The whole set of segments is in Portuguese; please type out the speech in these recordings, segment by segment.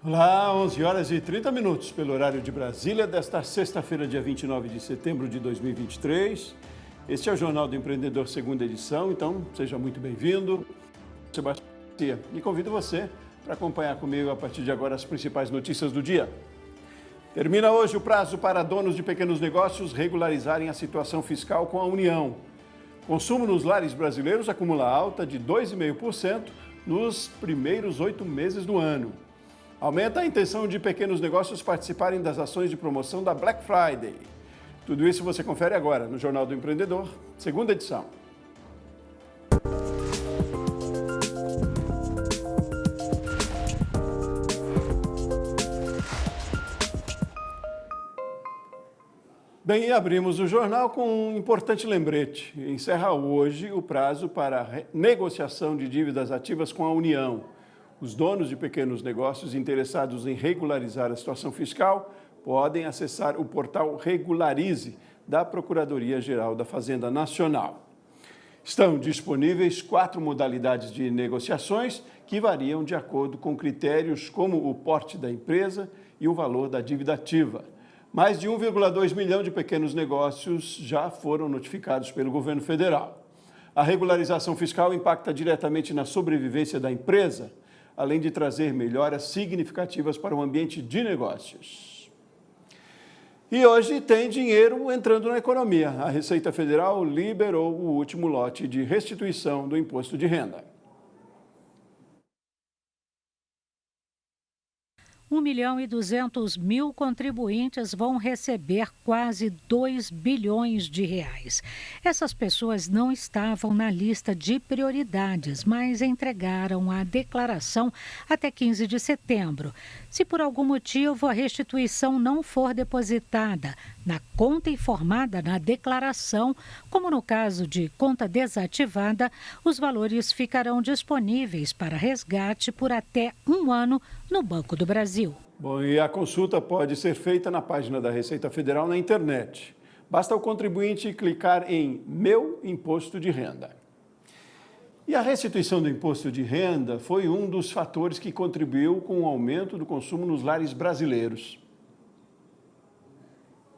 Olá, 11 horas e 30 minutos pelo horário de Brasília, desta sexta-feira, dia 29 de setembro de 2023. Este é o Jornal do Empreendedor, segunda edição, então seja muito bem-vindo. Sebastião e convido você para acompanhar comigo a partir de agora as principais notícias do dia. Termina hoje o prazo para donos de pequenos negócios regularizarem a situação fiscal com a União. Consumo nos lares brasileiros acumula alta de 2,5% nos primeiros 8 meses do ano. Aumenta a intenção de pequenos negócios participarem das ações de promoção da Black Friday. Tudo isso você confere agora no Jornal do Empreendedor, segunda edição. Bem, e abrimos o jornal com um importante lembrete. Encerra hoje o prazo para negociação de dívidas ativas com a União. Os donos de pequenos negócios interessados em regularizar a situação fiscal podem acessar o portal Regularize da Procuradoria-Geral da Fazenda Nacional. Estão disponíveis 4 modalidades de negociações que variam de acordo com critérios como o porte da empresa e o valor da dívida ativa. Mais de 1,2 milhão de pequenos negócios já foram notificados pelo governo federal. A regularização fiscal impacta diretamente na sobrevivência da empresa, além de trazer melhoras significativas para o ambiente de negócios. E hoje tem dinheiro entrando na economia. A Receita Federal liberou o último lote de restituição do imposto de renda. 1.200.000 contribuintes vão receber quase 2 bilhões de reais. Essas pessoas não estavam na lista de prioridades, mas entregaram a declaração até 15 de setembro. Se por algum motivo a restituição não for depositada na conta informada na declaração, como no caso de conta desativada, os valores ficarão disponíveis para resgate por até 1 ano no Banco do Brasil. Bom, e a consulta pode ser feita na página da Receita Federal na internet. Basta o contribuinte clicar em Meu Imposto de Renda. E a restituição do imposto de renda foi um dos fatores que contribuiu com o aumento do consumo nos lares brasileiros.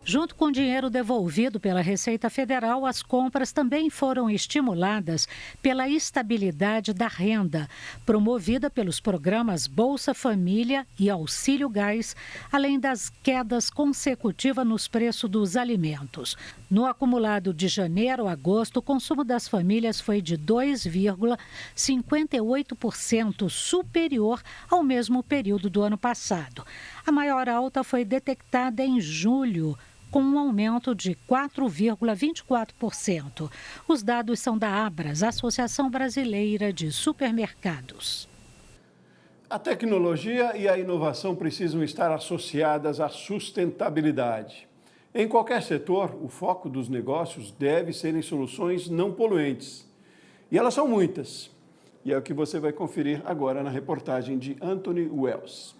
Junto com o dinheiro devolvido pela Receita Federal, as compras também foram estimuladas pela estabilidade da renda, promovida pelos programas Bolsa Família e Auxílio Gás, além das quedas consecutivas nos preços dos alimentos. No acumulado de janeiro a agosto, o consumo das famílias foi de 2,58% superior ao mesmo período do ano passado. A maior alta foi detectada em julho, com um aumento de 4,24%. Os dados são da Abras, Associação Brasileira de Supermercados. A tecnologia e a inovação precisam estar associadas à sustentabilidade. Em qualquer setor, o foco dos negócios deve ser em soluções não poluentes. E elas são muitas. E é o que você vai conferir agora na reportagem de Anthony Wells.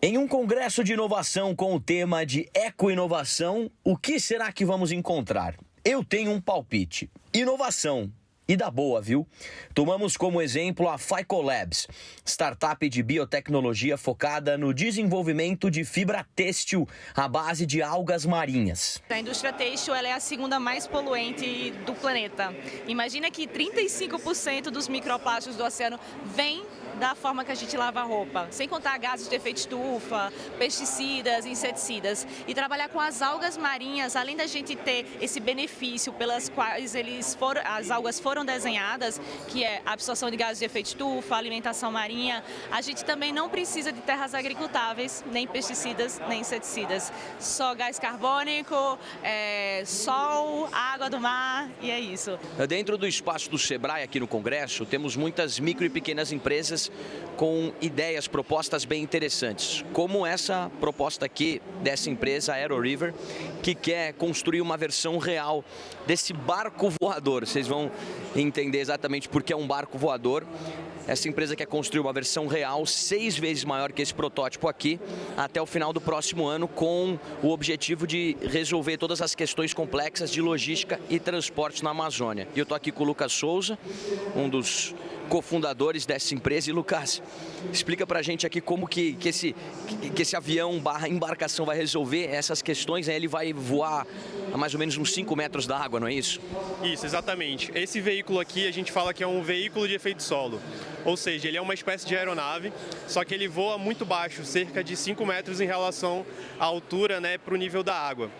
Em um congresso de inovação com o tema de eco-inovação, o que será que vamos encontrar? Eu tenho um palpite. Inovação. E da boa, viu? Tomamos como exemplo a Phycolabs, startup de biotecnologia focada no desenvolvimento de fibra têxtil à base de algas marinhas. A indústria têxtil ela é a segunda mais poluente do planeta. Imagina que 35% dos microplásticos do oceano vêm da forma que a gente lava a roupa, sem contar gases de efeito estufa, pesticidas, inseticidas. E trabalhar com as algas marinhas, além da gente ter esse benefício pelas quais as algas foram desenhadas, que é a absorção de gases de efeito estufa, alimentação marinha, a gente também não precisa de terras agricultáveis, nem pesticidas, nem inseticidas. Só gás carbônico, sol, água do mar e é isso. Dentro do espaço do Sebrae aqui no Congresso, temos muitas micro e pequenas empresas empresas com ideias, propostas bem interessantes, como essa proposta aqui dessa empresa, a AeroRiver, que quer construir uma versão real desse barco voador. Vocês vão entender exatamente por que é um barco voador. Essa empresa quer construir uma versão real 6 vezes maior que esse protótipo aqui, até o final do próximo ano, com o objetivo de resolver todas as questões complexas de logística e transporte na Amazônia. E eu estou aqui com o Lucas Souza, um dos cofundadores dessa empresa. E Lucas, explica pra gente aqui como que esse avião / embarcação vai resolver essas questões, né? Ele vai voar a mais ou menos uns 5 metros da água, não é isso? Isso, exatamente. Esse veículo aqui a gente fala que é um veículo de efeito solo, ou seja, ele é uma espécie de aeronave, só que ele voa muito baixo, cerca de 5 metros em relação à altura, né, para o nível da água.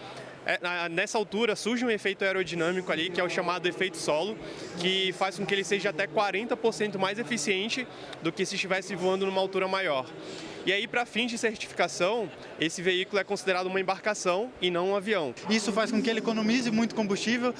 Nessa altura surge um efeito aerodinâmico ali, que é o chamado efeito solo, que faz com que ele seja até 40% mais eficiente do que se estivesse voando numa altura maior. E aí, para fins de certificação, esse veículo é considerado uma embarcação e não um avião. Isso faz com que ele economize muito combustível,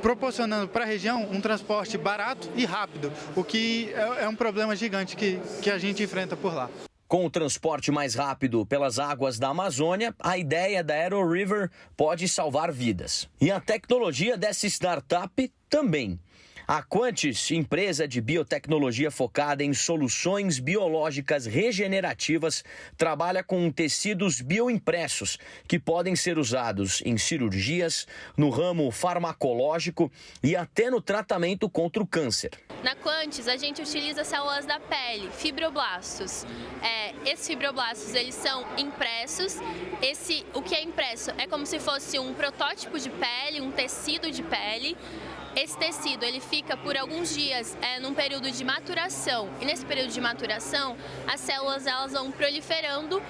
proporcionando para a região um transporte barato e rápido, o que é um problema gigante que a gente enfrenta por lá. Com o transporte mais rápido pelas águas da Amazônia, a ideia da AeroRiver pode salvar vidas. E a tecnologia dessa startup também. A Quantis, empresa de biotecnologia focada em soluções biológicas regenerativas, trabalha com tecidos bioimpressos que podem ser usados em cirurgias, no ramo farmacológico e até no tratamento contra o câncer. Na Quantis, a gente utiliza células da pele, fibroblastos. Esses fibroblastos, eles são impressos. O que é impresso é como se fosse um protótipo de pele, um tecido de pele. Esse tecido ele fica por alguns dias num período de maturação, e nesse período de maturação as células elas vão proliferando,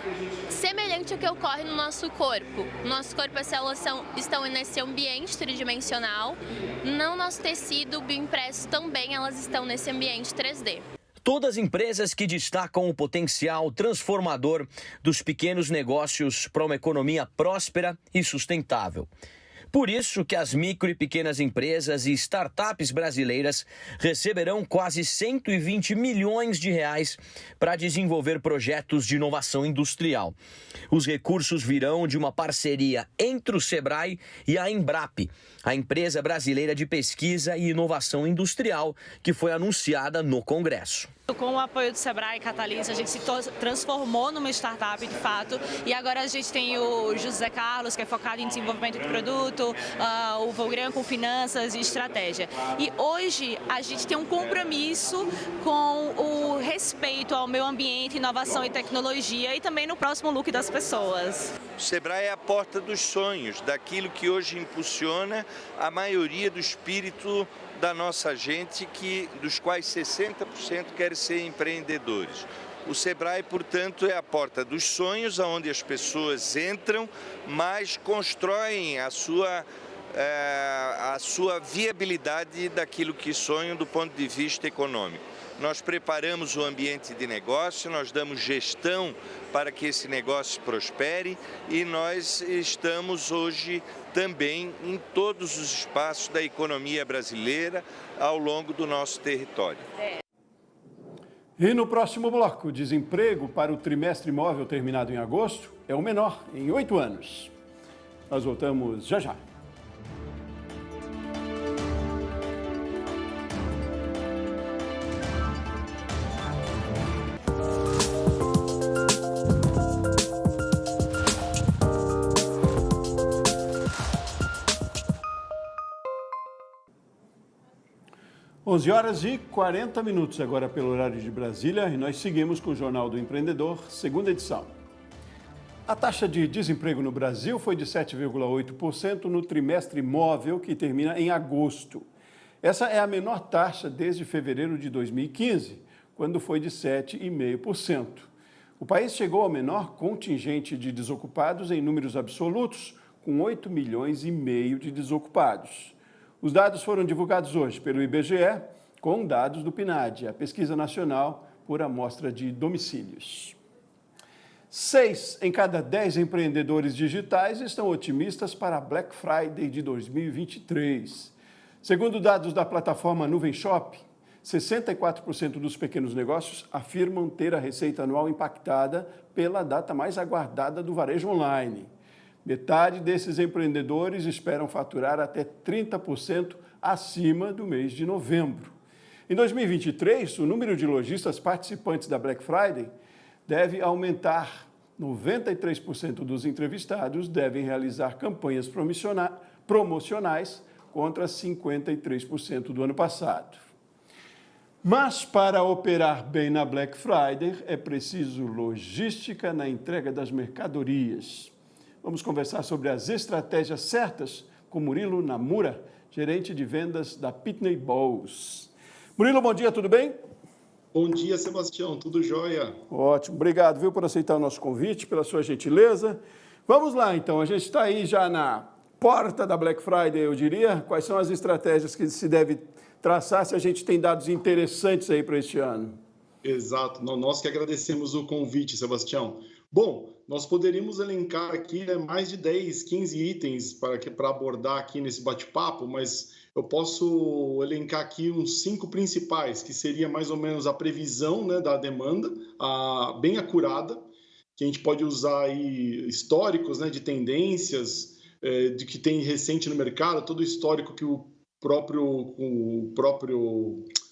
semelhante ao que ocorre no nosso corpo. No nosso corpo as células estão nesse ambiente tridimensional, no nosso tecido bioimpresso também elas estão nesse ambiente 3D. Todas empresas que destacam o potencial transformador dos pequenos negócios para uma economia próspera e sustentável. Por isso que as micro e pequenas empresas e startups brasileiras receberão quase 120 milhões de reais para desenvolver projetos de inovação industrial. Os recursos virão de uma parceria entre o Sebrae e a Embrapa, a empresa brasileira de pesquisa e inovação industrial, que foi anunciada no Congresso. Com o apoio do Sebrae e Catalisa, a gente se transformou numa startup de fato, e agora a gente tem o José Carlos, que é focado em desenvolvimento de produto, o Volgran com finanças e estratégia. E hoje a gente tem um compromisso com o respeito ao meio ambiente, inovação e tecnologia, e também no próximo look das pessoas. O Sebrae é a porta dos sonhos, daquilo que hoje impulsiona a maioria do espírito da nossa gente, dos quais 60% querem ser empreendedores. O Sebrae, portanto, é a porta dos sonhos, onde as pessoas entram, mas constroem a sua viabilidade daquilo que sonham do ponto de vista econômico. Nós preparamos o ambiente de negócio, nós damos gestão para que esse negócio prospere, e nós estamos hoje também em todos os espaços da economia brasileira ao longo do nosso território. E no próximo bloco, o desemprego para o trimestre móvel terminado em agosto é o menor em 8 anos. Nós voltamos já já. 11 horas e 40 minutos agora pelo horário de Brasília, e nós seguimos com o Jornal do Empreendedor, segunda edição. A taxa de desemprego no Brasil foi de 7,8% no trimestre móvel que termina em agosto. Essa é a menor taxa desde fevereiro de 2015, quando foi de 7,5%. O país chegou ao menor contingente de desocupados em números absolutos, com 8,5 milhões de desocupados. Os dados foram divulgados hoje pelo IBGE, com dados do PNAD, a Pesquisa Nacional por Amostra de Domicílios. 6 em cada 10 empreendedores digitais estão otimistas para a Black Friday de 2023. Segundo dados da plataforma Nuvem Shop, 64% dos pequenos negócios afirmam ter a receita anual impactada pela data mais aguardada do varejo online. Metade desses empreendedores esperam faturar até 30% acima do mês de novembro. Em 2023, o número de lojistas participantes da Black Friday deve aumentar. 93% dos entrevistados devem realizar campanhas promocionais contra 53% do ano passado. Mas para operar bem na Black Friday é preciso logística na entrega das mercadorias. Vamos conversar sobre as estratégias certas com Murilo Namura, gerente de vendas da Pitney Bowes. Murilo, bom dia, tudo bem? Bom dia, Sebastião, tudo jóia? Ótimo, obrigado, viu, por aceitar o nosso convite, pela sua gentileza. Vamos lá, então, a gente está aí já na porta da Black Friday, eu diria. Quais são as estratégias que se deve traçar, se a gente tem dados interessantes aí para este ano? Exato, nós que agradecemos o convite, Sebastião. Bom, nós poderíamos elencar aqui mais de 10, 15 itens para abordar aqui nesse bate-papo, mas eu posso elencar aqui uns 5 principais, que seria mais ou menos a previsão, né, da demanda, bem acurada, que a gente pode usar aí históricos, né, de tendências, de que tem recente no mercado, todo o histórico que o próprio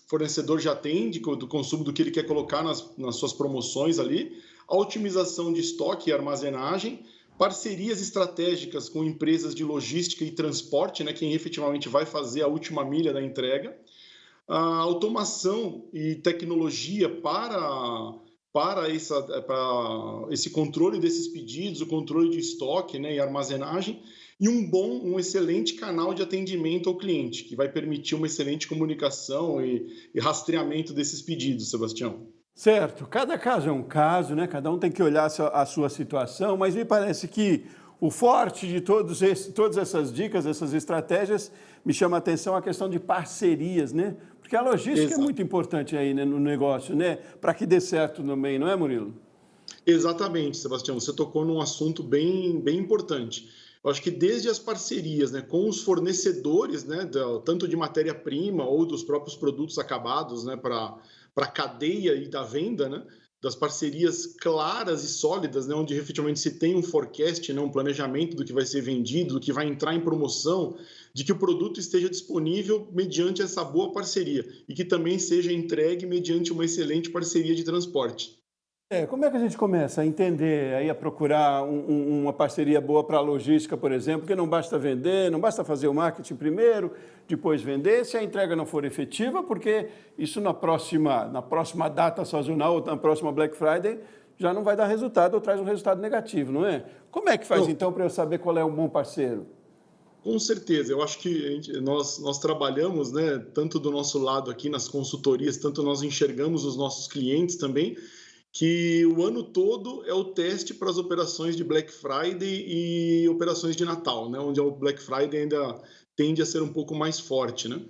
fornecedor já tem do consumo do que ele quer colocar nas suas promoções ali, a otimização de estoque e armazenagem, parcerias estratégicas com empresas de logística e transporte, né, quem efetivamente vai fazer a última milha da entrega, a automação e tecnologia para esse controle desses pedidos, o controle de estoque, né, e armazenagem, e um excelente canal de atendimento ao cliente, que vai permitir uma excelente comunicação e rastreamento desses pedidos, Sebastião. Certo, cada caso é um caso, né? Cada um tem que olhar a sua situação, mas me parece que o forte de todas essas dicas, essas estratégias, me chama a atenção a questão de parcerias, né? Porque a logística Exato. É muito importante aí, né, no negócio, né? Para que dê certo também, não é, Murilo? Exatamente, Sebastião, você tocou num assunto bem importante. Eu acho que desde as parcerias, né, com os fornecedores, né, tanto de matéria-prima ou dos próprios produtos acabados, né, para a cadeia e da venda, né, das parcerias claras e sólidas, né, onde efetivamente se tem um forecast, né, um planejamento do que vai ser vendido, do que vai entrar em promoção, de que o produto esteja disponível mediante essa boa parceria e que também seja entregue mediante uma excelente parceria de transporte. Como é que a gente começa a entender, aí a procurar uma parceria boa para a logística, por exemplo, porque não basta vender, não basta fazer o marketing primeiro, depois vender, se a entrega não for efetiva, porque isso na próxima data sazonal ou na próxima Black Friday já não vai dar resultado ou traz um resultado negativo, não é? Como é que faz então para eu saber qual é um bom parceiro? Com certeza, eu acho que nós trabalhamos, né, tanto do nosso lado aqui nas consultorias, tanto nós enxergamos os nossos clientes também, que o ano todo é o teste para as operações de Black Friday e operações de Natal, né? Onde o Black Friday ainda tende a ser um pouco mais forte, né?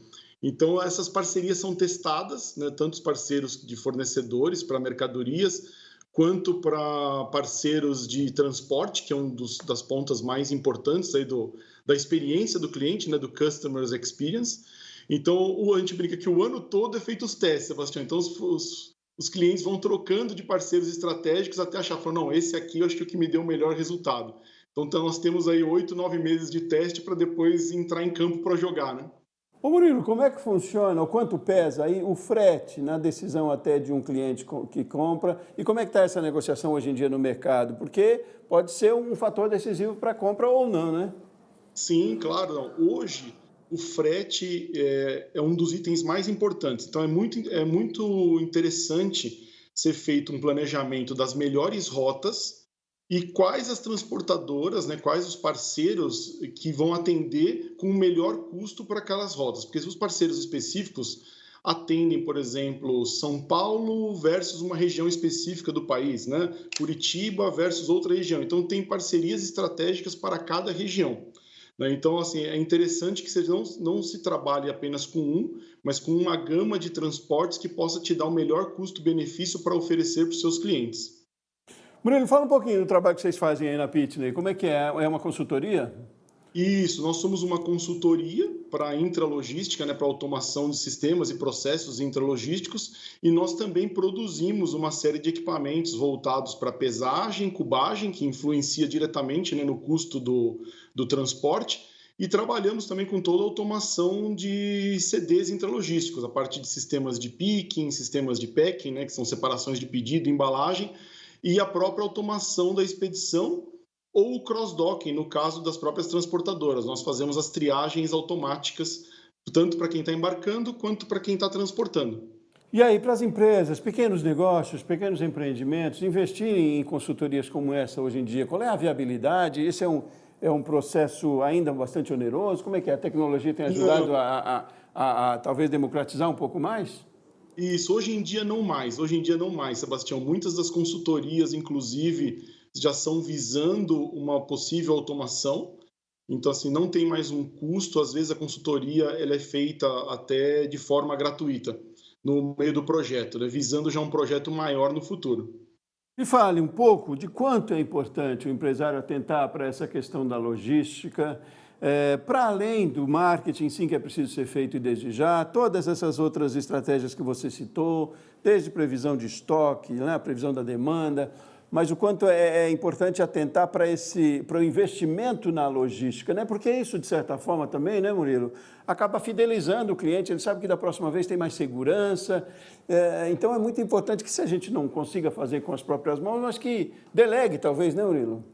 Então, essas parcerias são testadas, né? Tanto os parceiros de fornecedores para mercadorias, quanto para parceiros de transporte, que é das pontas mais importantes aí da experiência do cliente, né? Do Customer Experience. Então, a gente brinca que o ano todo é feito os testes, Sebastião. Então, os clientes vão trocando de parceiros estratégicos até achar, não, esse aqui eu acho que é o que me deu o melhor resultado. Então nós temos aí 8, 9 meses de teste para depois entrar em campo para jogar, né? Ô Murilo, como é que funciona, o quanto pesa aí o frete na decisão até de um cliente que compra e como é que está essa negociação hoje em dia no mercado? Porque pode ser um fator decisivo para a compra ou não, né? Sim, claro. Não. Hoje, o frete é um dos itens mais importantes. Então, é muito interessante ser feito um planejamento das melhores rotas e quais as transportadoras, né, quais os parceiros que vão atender com o melhor custo para aquelas rotas. Porque se os parceiros específicos atendem, por exemplo, São Paulo versus uma região específica do país, né? Curitiba versus outra região. Então, tem parcerias estratégicas para cada região. Então, assim, é interessante que você não se trabalhe apenas com mas com uma gama de transportes que possa te dar o melhor custo-benefício para oferecer para os seus clientes. Murilo, fala um pouquinho do trabalho que vocês fazem aí na Pitney. Como é que é? É uma consultoria? Isso, nós somos uma consultoria, para a intralogística, né, para automação de sistemas e processos intralogísticos, e nós também produzimos uma série de equipamentos voltados para pesagem, cubagem, que influencia diretamente, né, no custo do transporte, e trabalhamos também com toda a automação de CDs intralogísticos, a partir de sistemas de picking, sistemas de packing, né, que são separações de pedido e embalagem, e a própria automação da expedição, ou o cross-docking, no caso das próprias transportadoras. Nós fazemos as triagens automáticas, tanto para quem está embarcando, quanto para quem está transportando. E aí, para as empresas, pequenos negócios, pequenos empreendimentos, investirem em consultorias como essa hoje em dia, qual é a viabilidade? Esse é um processo ainda bastante oneroso? Como é que a tecnologia tem ajudado a talvez democratizar um pouco mais? Isso, hoje em dia não mais, Sebastião. Muitas das consultorias, inclusive, já são visando uma possível automação, então assim, não tem mais um custo, às vezes a consultoria ela é feita até de forma gratuita, no meio do projeto, né? Visando já um projeto maior no futuro. Me fale um pouco de quanto é importante o empresário atentar para essa questão da logística, para além do marketing, sim, que é preciso ser feito e desde já, todas essas outras estratégias que você citou, desde previsão de estoque, né, a previsão da demanda, mas o quanto é importante atentar para o investimento na logística, né? Porque isso, de certa forma, também, né, Murilo, acaba fidelizando o cliente, ele sabe que da próxima vez tem mais segurança. Então, é muito importante que, se a gente não consiga fazer com as próprias mãos, mas que delegue, talvez, né, Murilo?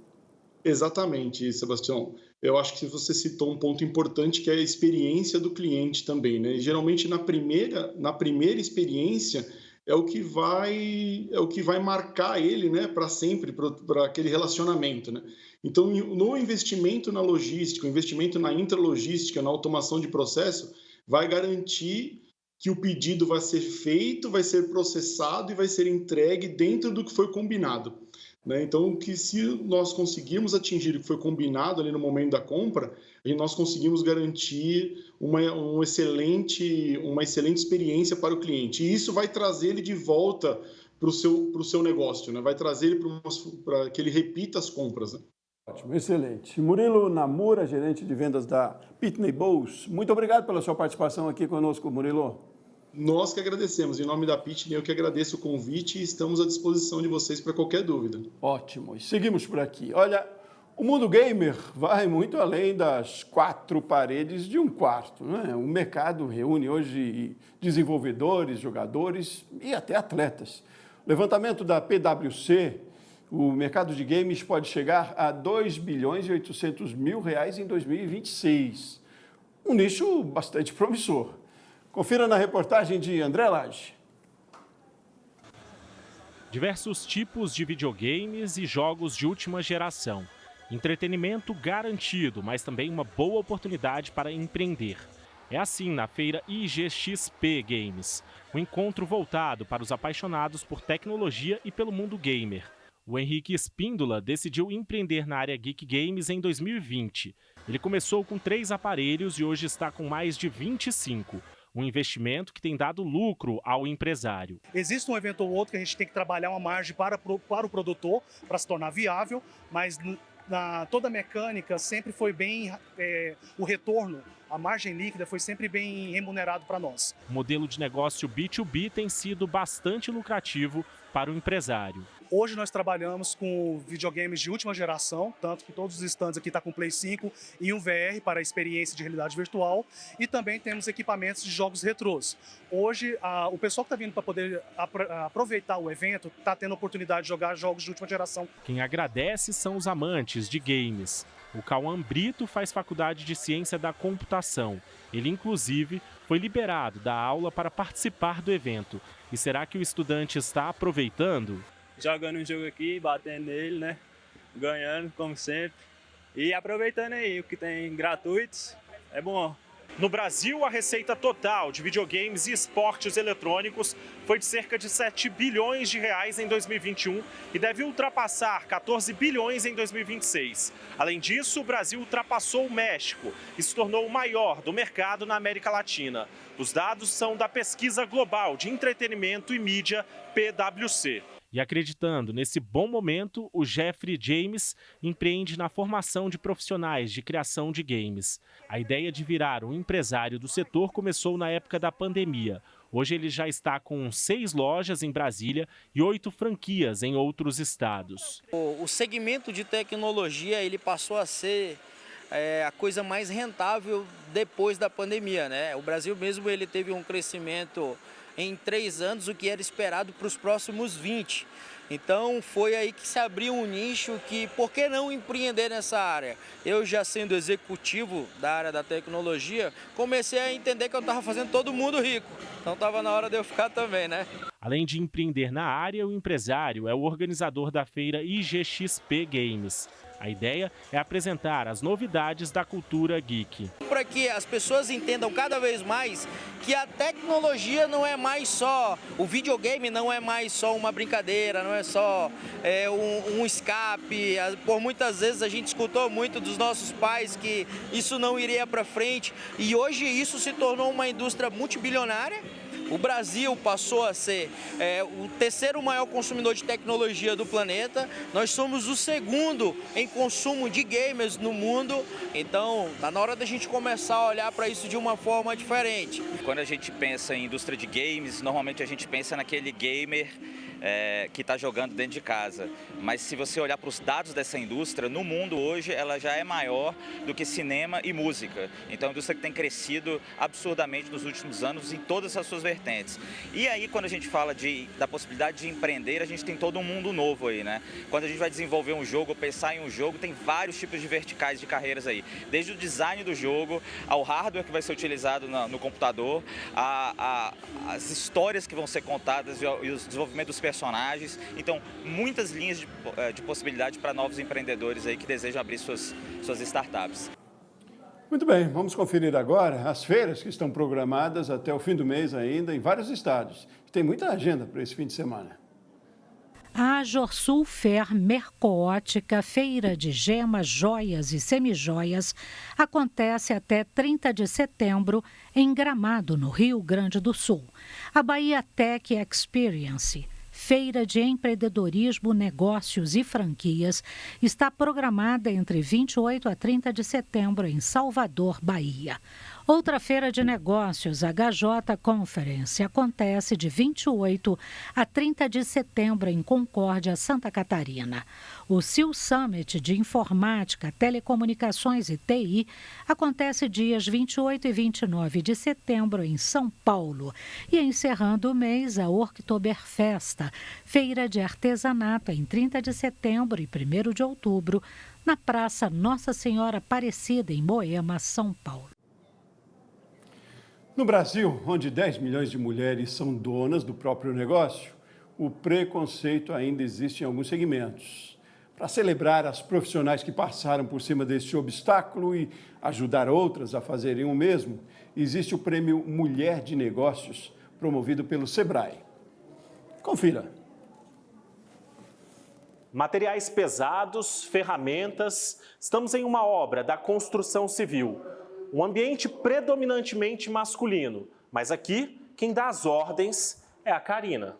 Exatamente, Sebastião. Eu acho que você citou um ponto importante, que é a experiência do cliente também, né? E, geralmente, na primeira experiência, é o que vai marcar ele, né, para sempre, para aquele relacionamento, né? Então, no investimento na logística, o investimento na intralogística, na automação de processo, vai garantir que o pedido vai ser feito, vai ser processado e vai ser entregue dentro do que foi combinado, né? Então, que se nós conseguirmos atingir o que foi combinado ali no momento da compra, nós conseguimos garantir uma excelente experiência para o cliente. E isso vai trazer ele de volta para o seu negócio, né? Vai trazer ele para que ele repita as compras, né? Ótimo, excelente. Murilo Namura, gerente de vendas da Pitney Bowes, muito obrigado pela sua participação aqui conosco, Murilo. Nós que agradecemos. Em nome da Pitney, eu que agradeço o convite e estamos à disposição de vocês para qualquer dúvida. Ótimo. E seguimos por aqui. Olha, o mundo gamer vai muito além das 4 paredes de um quarto, né? O mercado reúne hoje desenvolvedores, jogadores e até atletas. O levantamento da PwC, o mercado de games pode chegar a 2 bilhões e 800 mil reais em 2026. Um nicho bastante promissor. Confira na reportagem de André Lage. Diversos tipos de videogames e jogos de última geração. Entretenimento garantido, mas também uma boa oportunidade para empreender. É assim na feira IGXP Games, um encontro voltado para os apaixonados por tecnologia e pelo mundo gamer. O Henrique Espíndola decidiu empreender na área Geek Games em 2020. Ele começou com 3 aparelhos e hoje está com mais de 25. Um investimento que tem dado lucro ao empresário. Existe um evento ou outro que a gente tem que trabalhar uma margem para o produtor, para se tornar viável, mas toda a mecânica sempre foi bem, o retorno, a margem líquida foi sempre bem remunerado para nós. O modelo de negócio B2B tem sido bastante lucrativo para o empresário. Hoje nós trabalhamos com videogames de última geração, tanto que todos os stands aqui estão com Play 5 e um VR para a experiência de realidade virtual, e também temos equipamentos de jogos retrôs. Hoje, o pessoal que está vindo para poder aproveitar o evento está tendo a oportunidade de jogar jogos de última geração. Quem agradece são os amantes de games. O Cauã Brito faz faculdade de Ciência da Computação. Ele, inclusive, foi liberado da aula para participar do evento. E será que o estudante está aproveitando? Jogando um jogo aqui, batendo nele, né? Ganhando, como sempre. E aproveitando aí o que tem gratuitos, é bom. No Brasil, a receita total de videogames e esportes eletrônicos foi de cerca de 7 bilhões de reais em 2021 e deve ultrapassar 14 bilhões em 2026. Além disso, o Brasil ultrapassou o México e se tornou o maior do mercado na América Latina. Os dados são da Pesquisa Global de Entretenimento e Mídia, PwC. E acreditando nesse bom momento, o Jeffrey James empreende na formação de profissionais de criação de games. A ideia de virar um empresário do setor começou na época da pandemia. Hoje ele já está com 6 lojas em Brasília e 8 franquias em outros estados. O segmento de tecnologia ele passou a ser a coisa mais rentável depois da pandemia, né? O Brasil mesmo ele teve um crescimento em 3 anos, o que era esperado para os próximos 20. Então foi aí que se abriu um nicho que, por que não empreender nessa área? Eu já sendo executivo da área da tecnologia, comecei a entender que eu estava fazendo todo mundo rico. Então estava na hora de eu ficar também, né? Além de empreender na área, o empresário é o organizador da feira IGXP Games. A ideia é apresentar as novidades da cultura geek. Para que as pessoas entendam cada vez mais que a tecnologia não é mais só, o videogame não é mais só uma brincadeira, não é só um escape. Por muitas vezes a gente escutou muito dos nossos pais que isso não iria para frente e hoje isso se tornou uma indústria multibilionária. O Brasil passou a ser o 3º maior consumidor de tecnologia do planeta. Nós somos o 2º em consumo de gamers no mundo. Então, está na hora da gente começar a olhar para isso de uma forma diferente. Quando a gente pensa em indústria de games, normalmente a gente pensa naquele gamer que está jogando dentro de casa. Mas se você olhar para os dados dessa indústria, no mundo hoje ela já é maior do que cinema e música. Então é uma indústria que tem crescido absurdamente nos últimos anos em todas as suas vertentes. E aí quando a gente fala da possibilidade de empreender, a gente tem todo um mundo novo aí, né? Quando a gente vai desenvolver um jogo ou pensar em um jogo, tem vários tipos de verticais de carreiras aí. Desde o design do jogo, ao hardware que vai ser utilizado no computador, as histórias que vão ser contadas e o desenvolvimento dos personagens. Então, muitas linhas de possibilidade para novos empreendedores aí que desejam abrir suas startups. Muito bem, vamos conferir agora as feiras que estão programadas até o fim do mês ainda em vários estados. Tem muita agenda para esse fim de semana. A Jorsul Fair Mercoótica, feira de gemas, joias e semijoias, acontece até 30 de setembro em Gramado, no Rio Grande do Sul. A Bahia Tech Experience, feira de empreendedorismo, negócios e franquias, está programada entre 28 a 30 de setembro em Salvador, Bahia. Outra feira de negócios, a HJ Conference, acontece de 28 a 30 de setembro em Concórdia, Santa Catarina. O Sil Summit de Informática, Telecomunicações e TI acontece dias 28 e 29 de setembro em São Paulo. E encerrando o mês, a Oktoberfest, feira de artesanato em 30 de setembro e 1º de outubro, na Praça Nossa Senhora Aparecida, em Moema, São Paulo. No Brasil, onde 10 milhões de mulheres são donas do próprio negócio, o preconceito ainda existe em alguns segmentos. Para celebrar as profissionais que passaram por cima deste obstáculo e ajudar outras a fazerem o mesmo, existe o Prêmio Mulher de Negócios, promovido pelo Sebrae. Confira. Materiais pesados, ferramentas, estamos em uma obra da construção civil. Um ambiente predominantemente masculino, mas aqui quem dá as ordens é a Karina.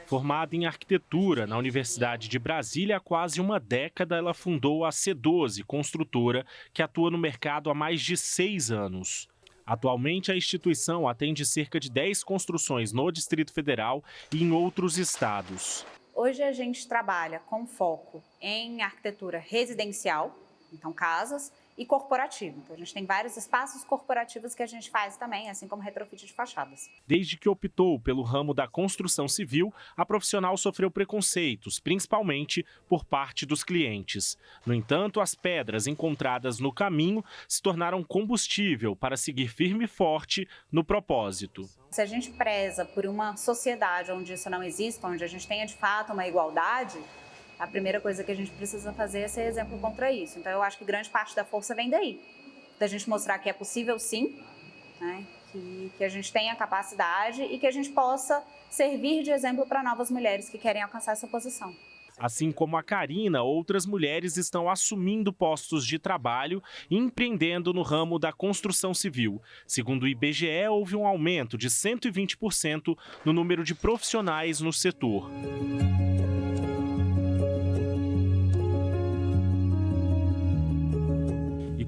Formada em arquitetura na Universidade de Brasília há quase uma década, ela fundou a C12, construtora, que atua no mercado há mais de 6 anos. Atualmente, a instituição atende cerca de 10 construções no Distrito Federal e em outros estados. Hoje a gente trabalha com foco em arquitetura residencial, então casas, e corporativo. Então, a gente tem vários espaços corporativos que a gente faz também, assim como retrofit de fachadas. Desde que optou pelo ramo da construção civil, a profissional sofreu preconceitos, principalmente por parte dos clientes. No entanto, as pedras encontradas no caminho se tornaram combustível para seguir firme e forte no propósito. Se a gente preza por uma sociedade onde isso não existe, onde a gente tenha de fato uma igualdade, a primeira coisa que a gente precisa fazer é ser exemplo contra isso. Então, eu acho que grande parte da força vem daí. Da gente mostrar que é possível, sim, né? que a gente tenha capacidade e que a gente possa servir de exemplo para novas mulheres que querem alcançar essa posição. Assim como a Karina, outras mulheres estão assumindo postos de trabalho e empreendendo no ramo da construção civil. Segundo o IBGE, houve um aumento de 120% no número de profissionais no setor.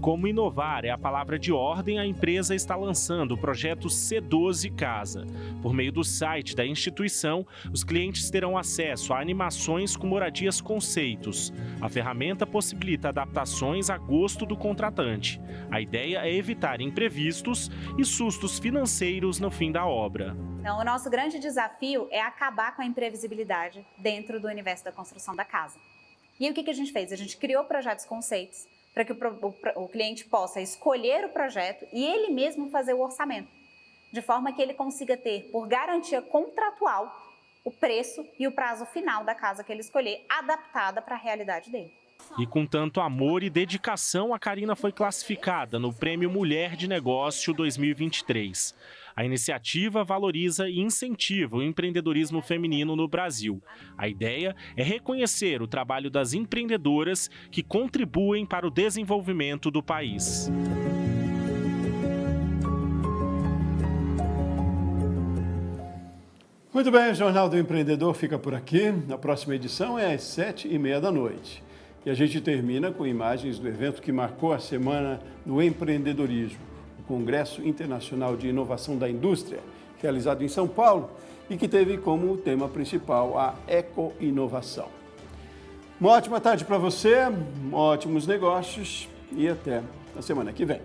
Como inovar é a palavra de ordem, a empresa está lançando o projeto C12 Casa. Por meio do site da instituição, os clientes terão acesso a animações com moradias conceitos. A ferramenta possibilita adaptações a gosto do contratante. A ideia é evitar imprevistos e sustos financeiros no fim da obra. Então, o nosso grande desafio é acabar com a imprevisibilidade dentro do universo da construção da casa. E aí, o que a gente fez? A gente criou projetos conceitos para que o cliente possa escolher o projeto e ele mesmo fazer o orçamento, de forma que ele consiga ter, por garantia contratual, o preço e o prazo final da casa que ele escolher, adaptada para a realidade dele. E com tanto amor e dedicação, a Karina foi classificada no Prêmio Mulher de Negócio 2023. A iniciativa valoriza e incentiva o empreendedorismo feminino no Brasil. A ideia é reconhecer o trabalho das empreendedoras que contribuem para o desenvolvimento do país. Muito bem, o Jornal do Empreendedor fica por aqui. A próxima edição é às 19h30. E a gente termina com imagens do evento que marcou a Semana do Empreendedorismo, o Congresso Internacional de Inovação da Indústria, realizado em São Paulo e que teve como tema principal a eco-inovação. Uma ótima tarde para você, ótimos negócios e até a semana que vem.